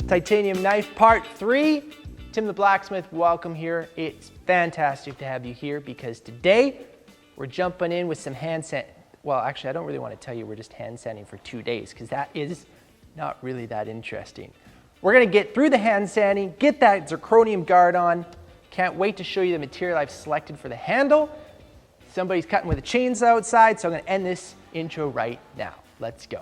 Titanium knife part 3. Tim the Blacksmith, welcome here. It's fantastic to have you here because today we're jumping in with some hand sand. Well, actually, I don't really want to tell you we're just hand sanding for 2 days because that is not really that interesting. We're going to get through the hand sanding, get that zirconium guard on. Can't wait to show you the material I've selected for the handle. Somebody's cutting with a chainsaw outside, so I'm going to end this intro right now. Let's go.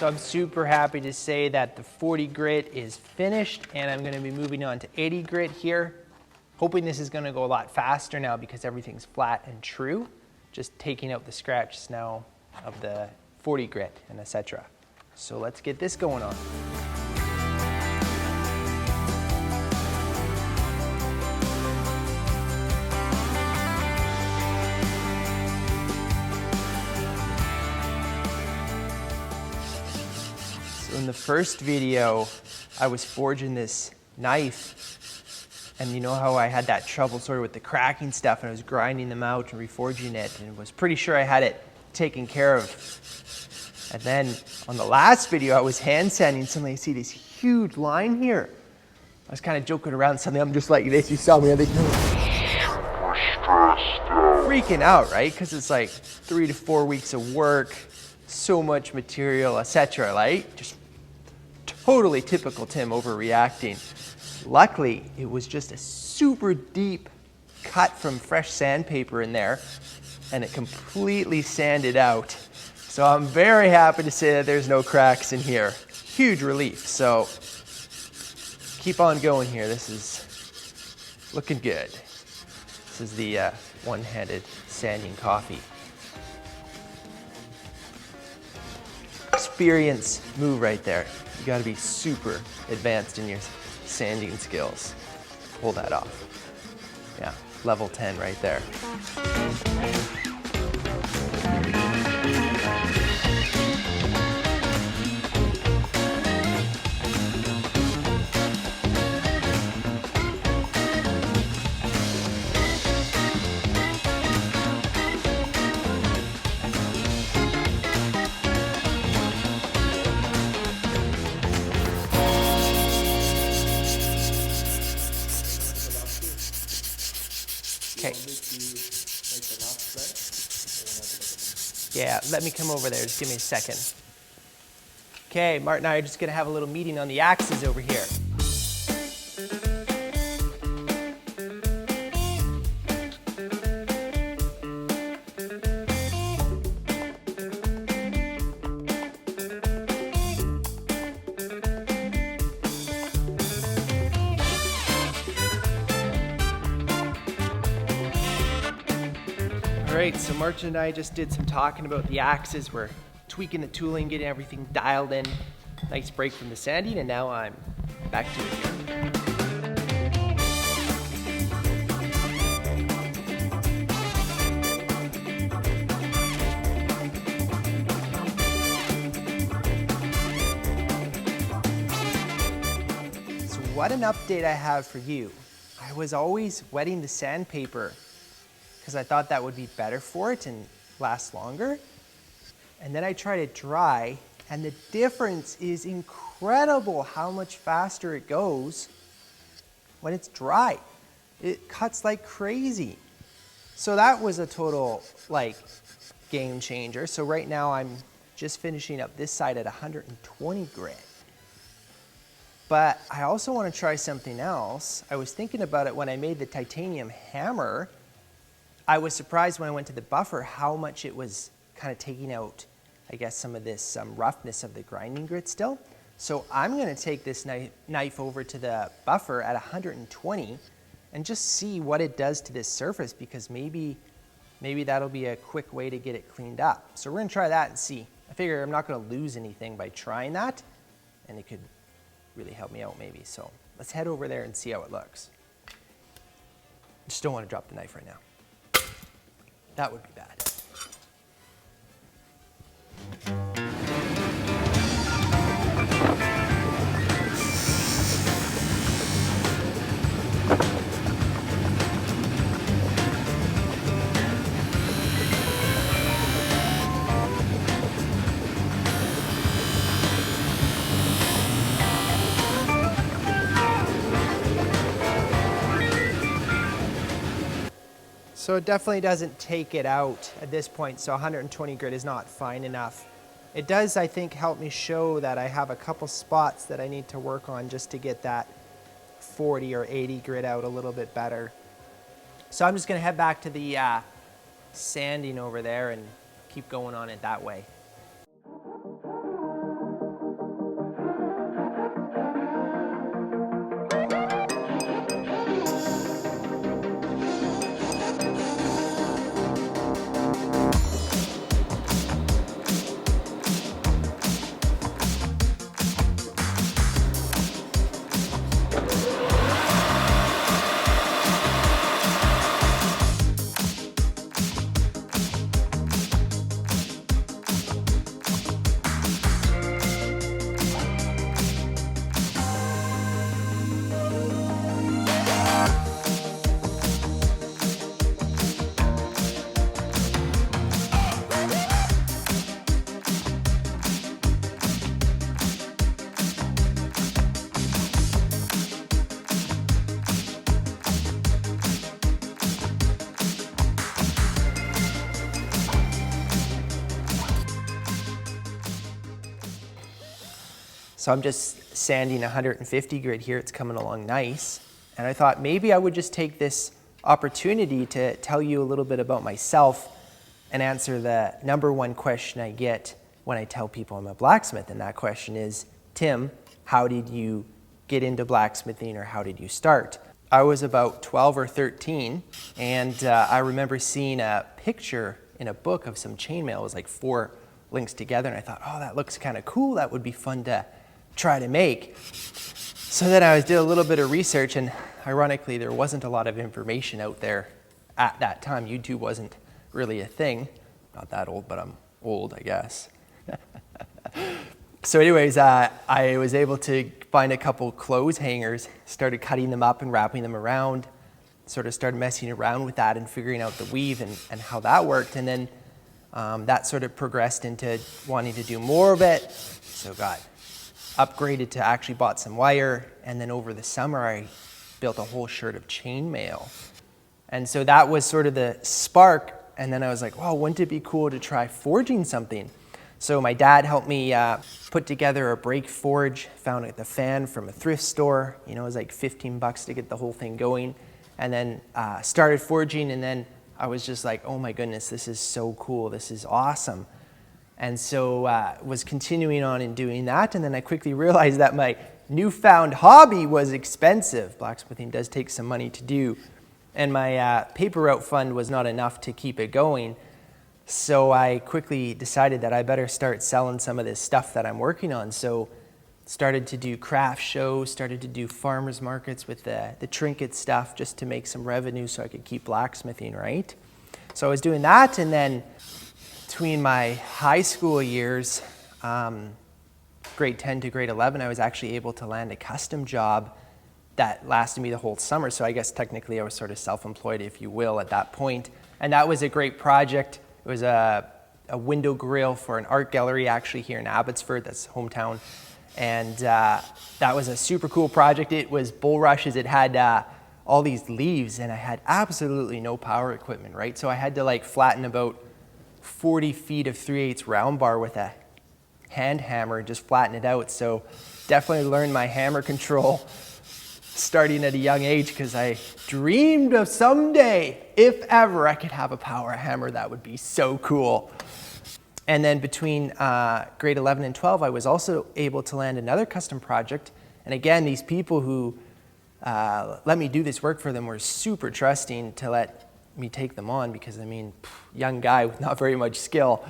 So I'm super happy to say that the 40 grit is finished and I'm going to be moving on to 80 grit here. Hoping this is going to go a lot faster now because everything's flat and true. Just taking out the scratches now of the 40 grit and etc. So let's get this going on. In the first video, I was forging this knife, and you know how I had that trouble sort of with the cracking stuff, and I was grinding them out and reforging it, and was pretty sure I had it taken care of. And then on the last video, I was hand sanding, suddenly I see this huge line here. I was kind of joking around, suddenly I'm just like this, you saw me, I think, freaking out, right? Because it's like 3 to 4 weeks of work, so much material, etc., right? Just totally typical Tim overreacting. Luckily, it was just a super deep cut from fresh sandpaper in there, and it completely sanded out. So I'm very happy to say that there's no cracks in here. Huge relief. So keep on going here. This is looking good. This is the one-handed sanding coffee. Experience move right there. You got to be super advanced in your sanding skills. Pull that off. Yeah, level 10 right there. Okay. Yeah, let me come over there. Just give me a second. Okay, Martin and I are just going to have a little meeting on the axes over here. Alright, so Martin and I just did some talking about the axes. We're tweaking the tooling, getting everything dialed in. Nice break from the sanding, and now I'm back to it here. So what an update I have for you. I was always wetting the sandpaper because I thought that would be better for it and last longer. And then I tried it dry, and the difference is incredible how much faster it goes when it's dry. It cuts like crazy. So that was a total game changer. So right now I'm just finishing up this side at 120 grit. But I also want to try something else. I was thinking about it when I made the titanium hammer. I was surprised when I went to the buffer how much it was kind of taking out I guess, some of this roughness of the grinding grit still. So I'm going to take this knife over to the buffer at 120 and just see what it does to this surface, because maybe that'll be a quick way to get it cleaned up. So we're going to try that and see. I figure I'm not going to lose anything by trying that, and it could really help me out maybe. So let's head over there and see how it looks. Just don't want to drop the knife right now. That would be bad. So it definitely doesn't take it out at this point, so 120 grit is not fine enough. It does, I think, help me show that I have a couple spots that I need to work on just to get that 40 or 80 grit out a little bit better. So I'm just going to head back to the sanding over there and keep going on it that way. So I'm just sanding 150 grit here. It's coming along nice. And I thought maybe I would just take this opportunity to tell you a little bit about myself and answer the #1 question I get when I tell people I'm a blacksmith. And that question is, Tim, how did you get into blacksmithing, or how did you start? I was about 12 or 13, and I remember seeing a picture in a book of some chainmail. It was like 4 links together, and I thought, oh, that looks kind of cool. That would be fun to try to make. So then I did a little bit of research, and ironically, there wasn't a lot of information out there at that time. YouTube wasn't really a thing. Not that old, but I'm old, I guess. So anyways, I was able to find a couple clothes hangers, started cutting them up and wrapping them around, sort of started messing around with that and figuring out the weave and how that worked. And then that sort of progressed into wanting to do more of it. So got upgraded to actually bought some wire, and then over the summer I built a whole shirt of chainmail. And so that was sort of the spark, and then I was like, wow, wouldn't it be cool to try forging something? So my dad helped me put together a brake forge, found the fan from a thrift store. You know, it was like 15 bucks to get the whole thing going, and then started forging, and then I was just like, oh my goodness, this is so cool, this is awesome. And so was continuing on in doing that, and then I quickly realized that my newfound hobby was expensive. Blacksmithing does take some money to do, and my paper route fund was not enough to keep it going. So I quickly decided that I better start selling some of this stuff that I'm working on. So started to do craft shows, started to do farmers markets with the trinket stuff just to make some revenue so I could keep blacksmithing, right? So I was doing that, and then between my high school years, grade 10 to grade 11, I was actually able to land a custom job that lasted me the whole summer. So I guess technically I was sort of self-employed, if you will, at that point. And that was a great project. It was a window grill for an art gallery actually here in Abbotsford, that's hometown. And that was a super cool project. It was bulrushes. It had all these leaves, and I had absolutely no power equipment, right? So I had to like flatten about 40 feet of 3/8 round bar with a hand hammer and just flatten it out. So definitely learned my hammer control starting at a young age, because I dreamed of someday, if ever, I could have a power hammer. That would be so cool. And then between grade 11 and 12, I was also able to land another custom project. And again, these people who let me do this work for them were super trusting to let me take them on because, I mean, young guy with not very much skill.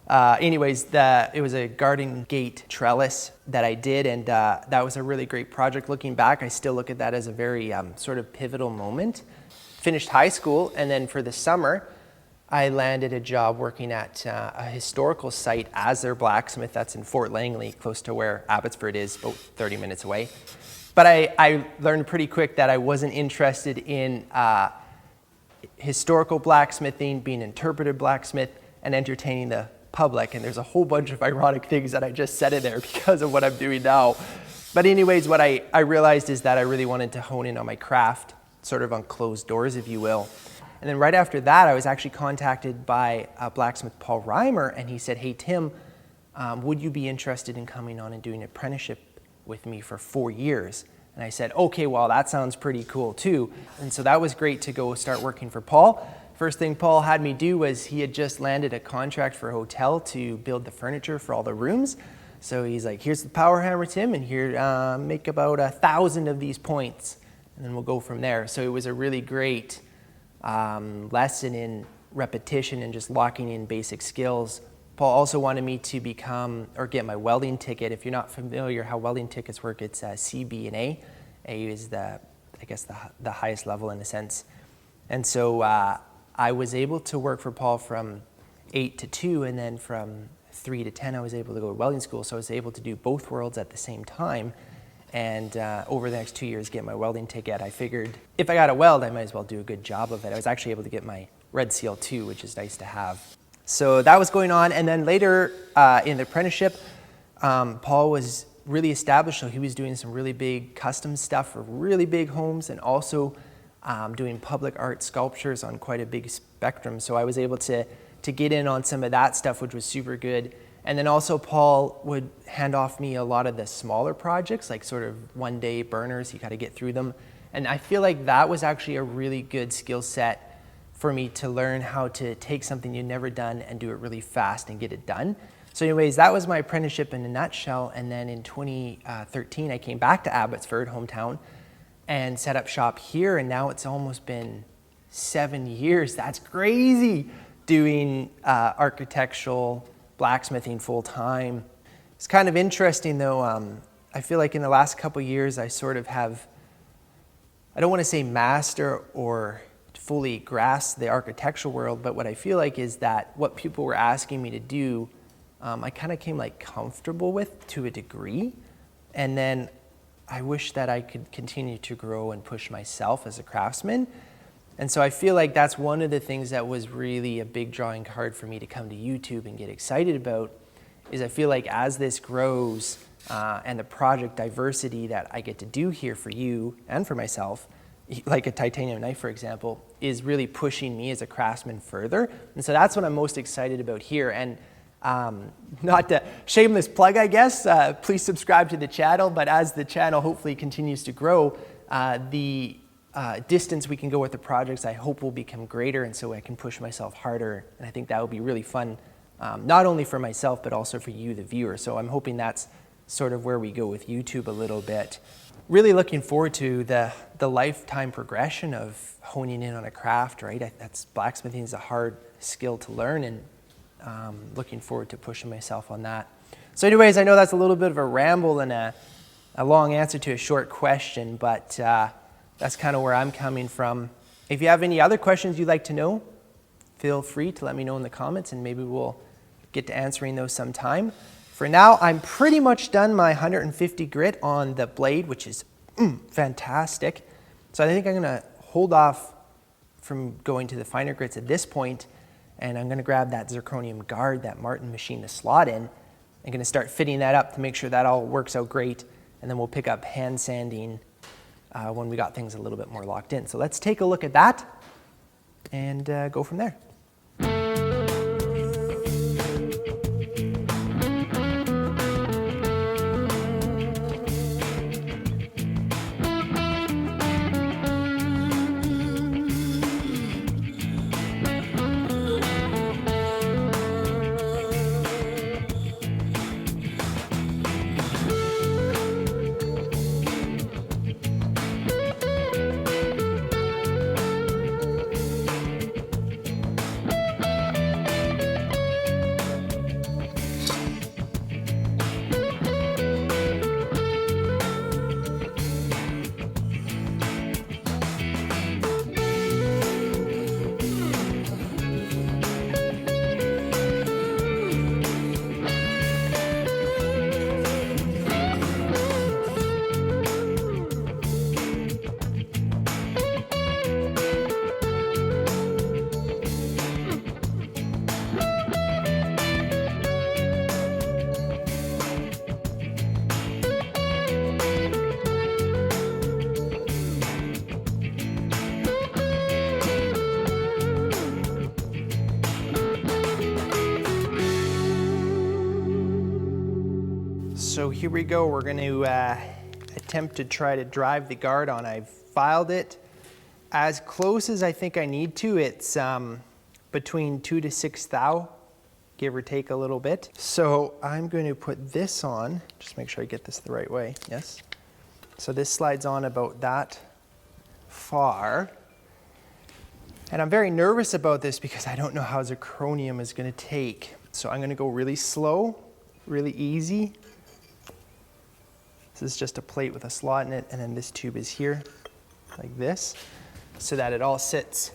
Anyways, it was a garden gate trellis that I did, and that was a really great project. Looking back, I still look at that as a very sort of pivotal moment. Finished high school, and then for the summer, I landed a job working at a historical site as their blacksmith. That's in Fort Langley, close to where Abbotsford is, about 30 minutes away. But I learned pretty quick that I wasn't interested in historical blacksmithing, being an interpretive blacksmith, and entertaining the public. And there's a whole bunch of ironic things that I just said in there because of what I'm doing now. But anyways, what I realized is that I really wanted to hone in on my craft, sort of on closed doors, if you will. And then right after that, I was actually contacted by blacksmith Paul Reimer, and he said, "Hey, Tim, would you be interested in coming on and doing an apprenticeship with me for 4 years?" And I said, okay, well, that sounds pretty cool too. And so that was great to go start working for Paul. First thing Paul had me do was he had just landed a contract for a hotel to build the furniture for all the rooms. So he's like, here's the power hammer, Tim, and here, make about 1,000 of these points, and then we'll go from there. So it was a really great lesson in repetition and just locking in basic skills. Paul also wanted me to become or get my welding ticket. If you're not familiar how welding tickets work, it's C, B, and A. A is the highest level in a sense. And so I was able to work for Paul from 8 to 2, and then from 3 to 10 I was able to go to welding school. So I was able to do both worlds at the same time. And over the next 2 years get my welding ticket. I figured if I got a weld, I might as well do a good job of it. I was actually able to get my red seal too, which is nice to have. So that was going on, and then later in the apprenticeship, Paul was really established, so he was doing some really big custom stuff for really big homes, and also doing public art sculptures on quite a big spectrum. So I was able to get in on some of that stuff, which was super good. And then also Paul would hand off me a lot of the smaller projects, like sort of one-day burners. You got to get through them, and I feel like that was actually a really good skill set for me to learn how to take something you've never done and do it really fast and get it done. So anyways, that was my apprenticeship in a nutshell. And then in 2013, I came back to Abbotsford, hometown, and set up shop here. And now it's almost been 7 years. That's crazy, doing architectural blacksmithing full time. It's kind of interesting though. I feel like in the last couple of years, I sort of have, I don't want to say master or fully grasp the architectural world, but what I feel like is that what people were asking me to do, I kind of came like comfortable with to a degree. And then I wish that I could continue to grow and push myself as a craftsman. And so I feel like that's one of the things that was really a big drawing card for me to come to YouTube and get excited about, is I feel like as this grows and the project diversity that I get to do here for you and for myself, like a titanium knife, for example, is really pushing me as a craftsman further. And so that's what I'm most excited about here. And not a shameless plug, I guess, please subscribe to the channel. But as the channel hopefully continues to grow, the distance we can go with the projects, I hope will become greater. And so I can push myself harder. And I think that would be really fun, not only for myself, but also for you, the viewer. So I'm hoping that's sort of where we go with YouTube a little bit. Really looking forward to the lifetime progression of honing in on a craft, right? That's blacksmithing is a hard skill to learn, and looking forward to pushing myself on that. So anyways, I know that's a little bit of a ramble and a long answer to a short question, but that's kind of where I'm coming from. If you have any other questions you'd like to know, feel free to let me know in the comments, and maybe we'll get to answering those sometime. For now, I'm pretty much done my 150 grit on the blade, which is fantastic. So I think I'm gonna hold off from going to the finer grits at this point, and I'm gonna grab that zirconium guard that Martin machined the slot in. I'm gonna start fitting that up to make sure that all works out great, and then we'll pick up hand sanding when we got things a little bit more locked in. So let's take a look at that and go from there. So here we go. We're going to attempt to try to drive the guard on. I've filed it as close as I think I need to. It's between 2 to 6 thou, give or take a little bit. So I'm going to put this on, just make sure I get this the right way, yes. So this slides on about that far. And I'm very nervous about this because I don't know how zirconium is going to take. So I'm going to go really slow, really easy. This is just a plate with a slot in it, and then this tube is here, like this, so that it all sits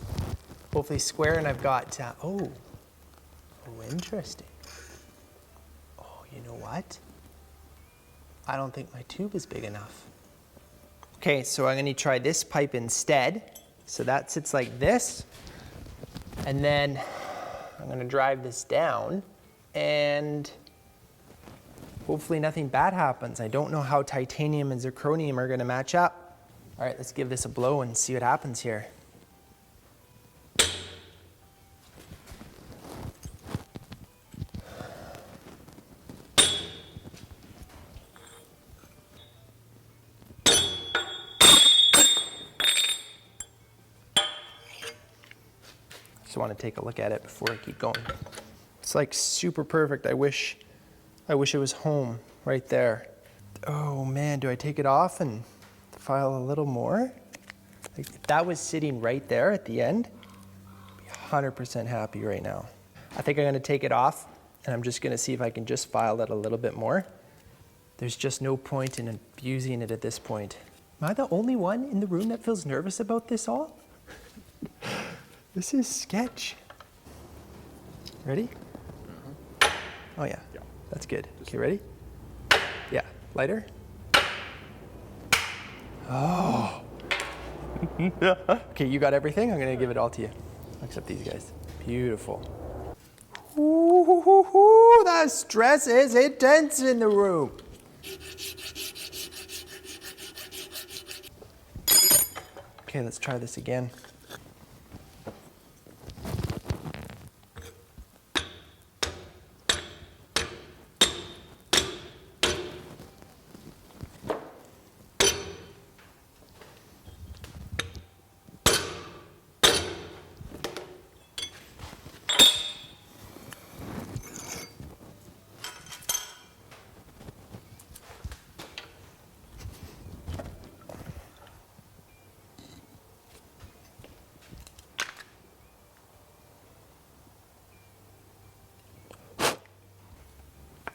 hopefully square. And I've got, oh, interesting. Oh, you know what? I don't think my tube is big enough. Okay, so I'm going to try this pipe instead. So that sits like this, and then I'm going to drive this down, and hopefully nothing bad happens. I don't know how titanium and zirconium are going to match up. All right, let's give this a blow and see what happens here. Just want to take a look at it before I keep going. It's like super perfect. I wish it was home right there. Oh man, do I take it off and file a little more? Like if that was sitting right there at the end, I'd be 100% happy right now. I think I'm going to take it off, and I'm just going to see if I can just file it a little bit more. There's just no point in abusing it at this point. Am I the only one in the room that feels nervous about this all? This is sketch. Ready? Mm-hmm. Oh yeah, that's good. Okay, ready? Yeah, lighter. Oh. Okay, you got everything? I'm gonna give it all to you, except these guys. Beautiful. Ooh, that stress is intense in the room. Okay, let's try this again.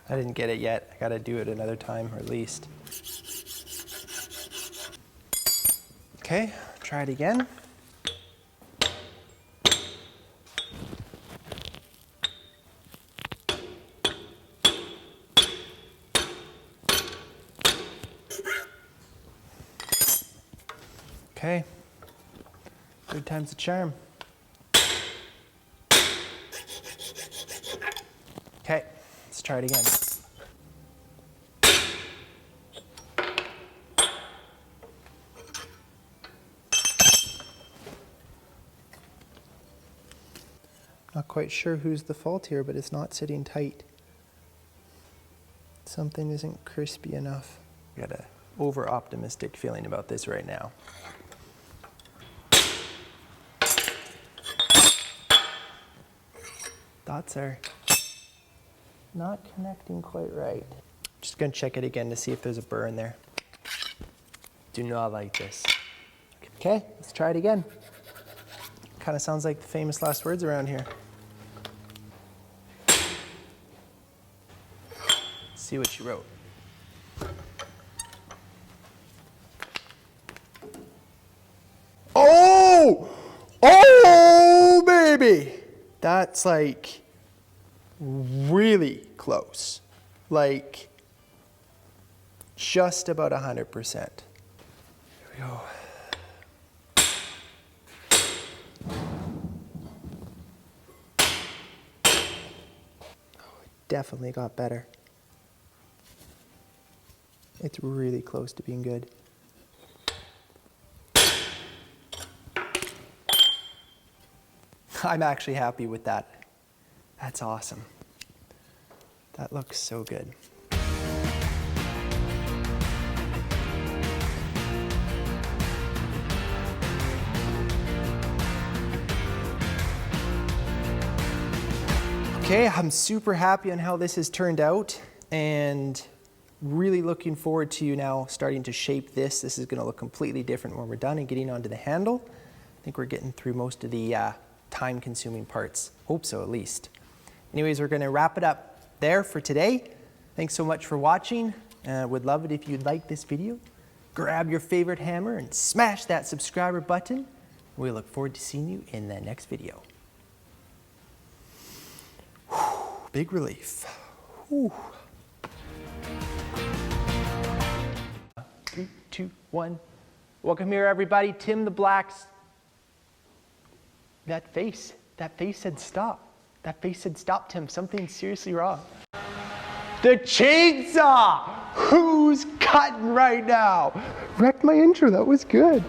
I didn't get it yet. I gotta do it another time, or at least. Okay, try it again. Okay, third time's the charm. Okay, let's try it again. Not quite sure who's the fault here, but it's not sitting tight. Something isn't crispy enough. I got an over-optimistic feeling about this right now. Dots are not connecting quite right. Just gonna check it again to see if there's a burr in there. Do not like this. Okay, let's try it again. Kind of sounds like the famous last words around here. See what you wrote. Oh! Oh, baby! That's like really close. Like just about 100%. Here we go. Definitely got better. It's really close to being good. I'm actually happy with that. That's awesome. That looks so good. Okay, I'm super happy on how this has turned out and really looking forward to now starting to shape this. This is gonna look completely different when we're done and getting onto the handle. I think we're getting through most of the time-consuming parts. Hope so, at least. Anyways, we're gonna wrap it up there for today. Thanks so much for watching. Would love it if you'd like this video. Grab your favorite hammer and smash that subscriber button. We look forward to seeing you in the next video. Whew, big relief. Whew. 3, 2, 1. Welcome here, everybody. Tim the Blacks. That face said stop. That face said stop, Tim. Something's seriously wrong. The chainsaw! Who's cutting right now? Wrecked my intro, that was good.